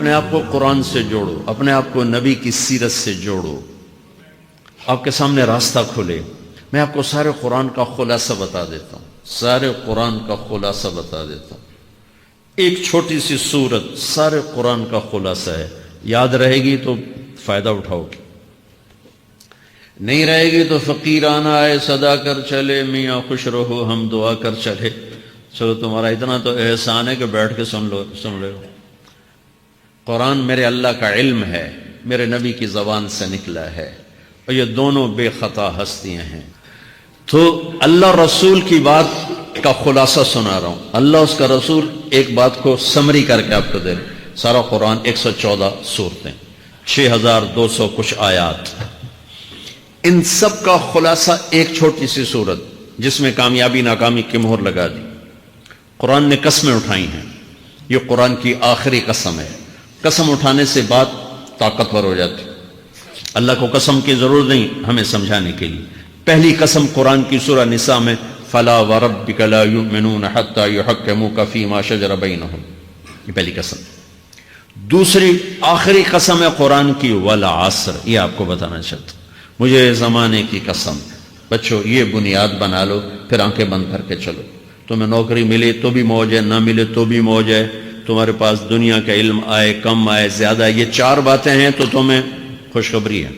اپنے آپ کو قرآن سے جوڑو، اپنے آپ کو نبی کی سیرت سے جوڑو، آپ کے سامنے راستہ کھلے۔ میں آپ کو سارے قرآن کا خلاصہ بتا دیتا ہوں، سارے قرآن کا خلاصہ بتا دیتا ہوں۔ ایک چھوٹی سی سورت سارے قرآن کا خلاصہ ہے، یاد رہے گی تو فائدہ اٹھاؤ گی، نہیں رہے گی تو فقیرانہ آئے صدا کر چلے، میاں خوش رہو ہم دعا کر چلے۔ چلو تمہارا اتنا تو احسان ہے کہ بیٹھ کے سن لے۔ قرآن میرے اللہ کا علم ہے، میرے نبی کی زبان سے نکلا ہے، اور یہ دونوں بے خطا ہستیاں ہیں۔ تو اللہ رسول کی بات کا خلاصہ سنا رہا ہوں، اللہ اس کا رسول ایک بات کو سمری کر کے آپ کو دے رہے۔ سارا قرآن 114 سورتیں، 6200 کچھ آیات، ان سب کا خلاصہ ایک چھوٹی سی سورت جس میں کامیابی ناکامی کی مہر لگا دی۔ قرآن نے قسمیں اٹھائی ہیں، یہ قرآن کی آخری قسم ہے۔ قسم اٹھانے سے بات طاقتور ہو جاتی، اللہ کو قسم کی ضرورت نہیں ہمیں سمجھانے کے لیے۔ پہلی قسم قرآن کی سورہ نساء میں فَلَا وَرَبِّكَ لَا يُؤْمِنُونَ حَتَّى يُحَكِّمُوكَ فِي مَا شَجَرَ بَيْنَهُمْ، یہ پہلی قسم۔ دوسری آخری قسم ہے قرآن کی وَالْعَصْرِ، یہ آپ کو بتانا چاہتا ہوں، مجھے زمانے کی قسم۔ بچوں یہ بنیاد بنا لو، پھر آنکھیں بند کر کے چلو۔ تمہیں نوکری ملے تو بھی موج ہے، نہ ملے تو بھی موج ہے، تمہارے پاس دنیا کا علم آئے کم آئے زیادہ، یہ چار باتیں ہیں تو تمہیں خوشخبری ہے۔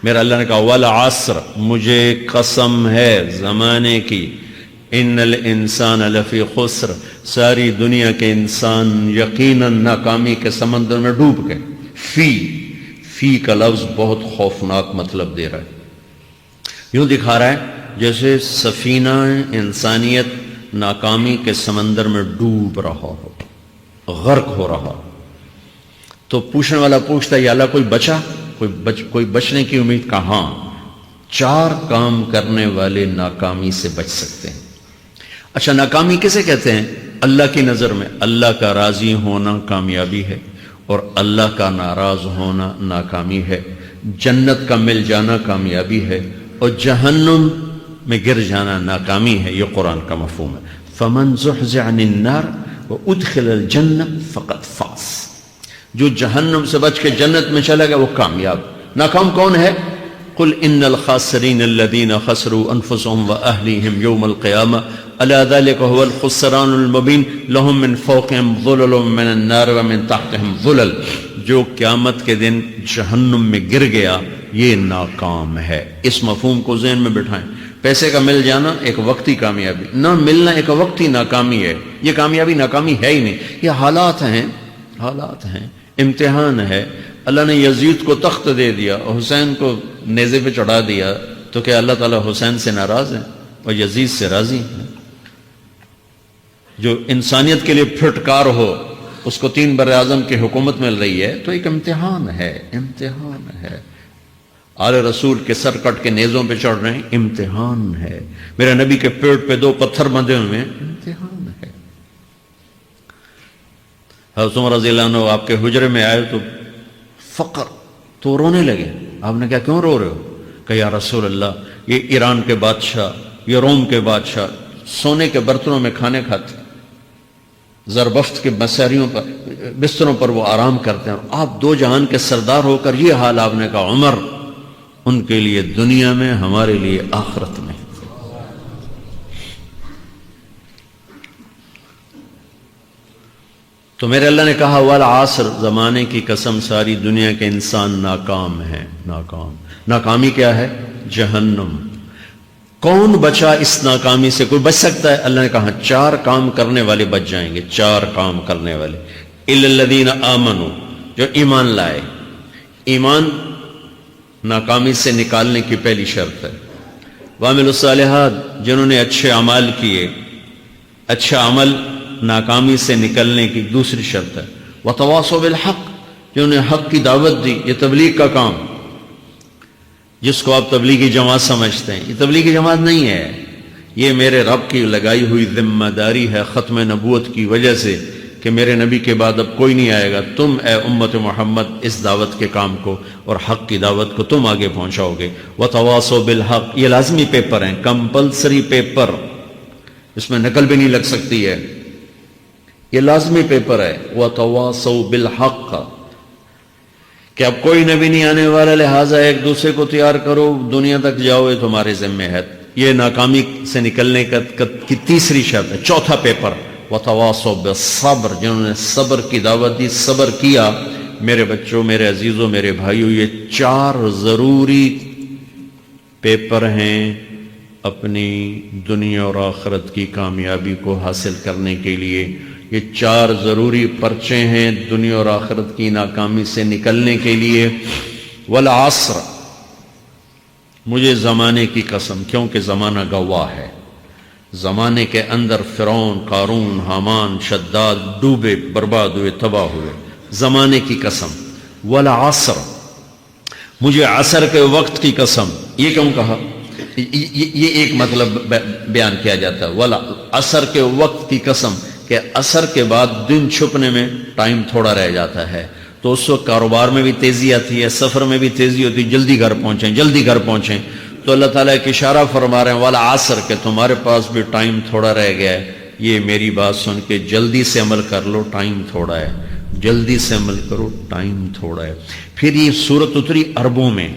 میرا اللہ نے کہا والعصر، مجھے قسم ہے زمانے کی، ان الانسان لفی خسر، ساری دنیا کے انسان یقیناً ناکامی کے سمندر میں ڈوب گئے۔ فی کا لفظ بہت خوفناک مطلب دے رہا ہے، یوں دکھا رہا ہے جیسے سفینہ انسانیت ناکامی کے سمندر میں ڈوب رہا ہو، غرق ہو رہا۔ تو پوچھنے والا پوچھتا ہے یا اللہ کوئی بچا، کوئی بچنے کی امید؟ کہاں؟ چار کام کرنے والے ناکامی سے بچ سکتے ہیں۔ اچھا ناکامی کسے کہتے ہیں؟ اللہ کی نظر میں اللہ کا راضی ہونا کامیابی ہے، اور اللہ کا ناراض ہونا ناکامی ہے۔ جنت کا مل جانا کامیابی ہے، اور جہنم میں گر جانا ناکامی ہے، یہ قرآن کا مفہوم ہے۔ فَمَنْ زُحْزِحَ عَنِ النَّارِ وَأُدْخِلَ الْجَنَّةَ فَقَدْ فَازَ، جو جہنم سے بچ کے جنت میں چلا گیا وہ کامیاب۔ ناکام کون ہے؟ قُلْ إِنَّ الْخَاسِرِينَ الَّذِينَ خَسِرُوا أَنفُسَهُمْ وَأَهْلِيهِمْ يَوْمَ الْقِيَامَةِ أَلَا ذَلِكَ هُوَ الْخُسْرَانُ الْمُبِينُ لَهُم مِّن فَوْقِهِمْ ظُلَلٌ مِّنَ النَّارِ وَمِن تَحْتِهِمْ ظُلَلٌ، جو قیامت کے دن جہنم میں گر گیا یہ ناکام ہے۔ اس مفہوم کو ذہن میں بٹھائیں۔ پیسے کا مل جانا ایک وقتی کامیابی، نہ ملنا ایک وقتی ناکامی ہے، یہ کامیابی ناکامی ہے ہی نہیں، یہ حالات ہیں، امتحان ہے۔ اللہ نے یزید کو تخت دے دیا اور حسین کو نیزے پہ چڑھا دیا، تو کیا اللہ تعالیٰ حسین سے ناراض ہے اور یزید سے راضی ہے؟ جو انسانیت کے لیے پھٹکار ہو اس کو 3 براعظم کی حکومت مل رہی ہے تو ایک امتحان ہے۔ آل رسول کے سر کٹ کے نیزوں پہ چڑھ رہے ہیں، امتحان ہے۔ میرے نبی کے پیٹ پہ 2 پتھر بندھے ہوئے ہیں، امتحان ہے۔ حضرت عمر رضی اللہ عنہ آپ کے حجرے میں آئے تو فقر، تو رونے لگے۔ آپ نے کہا کیوں رو رہے ہو؟ کہ یا رسول اللہ یہ ایران کے بادشاہ، یہ روم کے بادشاہ سونے کے برتنوں میں کھانے کھاتے، زربفت کے بستروں پر وہ آرام کرتے ہیں، اور آپ 2 جہان کے سردار ہو کر یہ حال۔ آپ نے کہا عمر ان کے لیے دنیا میں، ہمارے لیے آخرت میں۔ تو میرے اللہ نے کہا والعصر، زمانے کی قسم ساری دنیا کے انسان ناکام ہیں، ناکامی کیا ہے؟ جہنم۔ کون بچا اس ناکامی سے؟ کوئی بچ سکتا ہے؟ اللہ نے کہا 4 کام کرنے والے بچ جائیں گے، 4 کام کرنے والے۔ اِلَّا الَّذِينَ آمَنُوا، جو ایمان لائے۔ ایمان ناکامی سے نکالنے کی پہلی شرط ہے۔ وَعَمِلُوا الصَّالِحَاتِ، جنہوں نے اچھے اعمال کیے، اچھا عمل ناکامی سے نکلنے کی دوسری شرط ہے۔ وَتَوَاصَوْا بِالْحَقِّ، جنہوں نے حق کی دعوت دی، یہ تبلیغ کا کام، جس کو آپ تبلیغی جماعت سمجھتے ہیں، یہ تبلیغی جماعت نہیں ہے، یہ میرے رب کی لگائی ہوئی ذمہ داری ہے ختم نبوت کی وجہ سے کہ میرے نبی کے بعد اب کوئی نہیں آئے گا، تم اے امت محمد اس دعوت کے کام کو اور حق کی دعوت کو تم آگے پہنچاؤ گے۔ وَتَوَاصَوْا بِالْحَقِّ، یہ لازمی پیپر ہیں، کمپلسری پیپر، اس میں نقل بھی نہیں لگ سکتی ہے، یہ لازمی پیپر ہے۔ وَتَوَاصَوْا بِالْحَقِّ، کہ اب کوئی نبی نہیں آنے والا، لہٰذا ایک دوسرے کو تیار کرو، دنیا تک جاؤ، یہ تمہارے ذمہ ہے. یہ ناکامی سے نکلنے کی تیسری شرط ہے. چوتھا پیپر وتواصوا بالصبر، جنہوں نے صبر کی دعوت دی، صبر کیا. میرے بچوں، میرے عزیزوں، میرے بھائیوں، یہ 4 ضروری پیپر ہیں اپنی دنیا اور آخرت کی کامیابی کو حاصل کرنے کے لیے. یہ 4 ضروری پرچے ہیں دنیا اور آخرت کی ناکامی سے نکلنے کے لیے. والعصر، مجھے زمانے کی قسم، کیونکہ زمانہ گواہ ہے. زمانے کے اندر فرعون، قارون، حامان، شداد ڈوبے، برباد ہوئے، تباہ ہوئے. زمانے کی قسم. والعصر، مجھے عصر کے وقت کی قسم. یہ کیوں کہا؟ یہ ایک مطلب بیان کیا جاتا ہے. والعصر کے وقت کی قسم کہ عصر کے بعد دن چھپنے میں ٹائم تھوڑا رہ جاتا ہے، تو اس وقت کاروبار میں بھی تیزی آتی ہے، سفر میں بھی تیزی ہوتی ہے، جلدی گھر پہنچیں، جلدی گھر پہنچیں. تو اللہ تعالیٰ ایک اشارہ فرما رہے ہیں والعصر، کہ تمہارے پاس بھی ٹائم تھوڑا رہ گیا ہے. یہ میری بات سن کے جلدی سے عمل کر لو، ٹائم تھوڑا ہے. جلدی سے عمل کرو، ٹائم تھوڑا ہے. پھر یہ سورت اتری عربوں میں.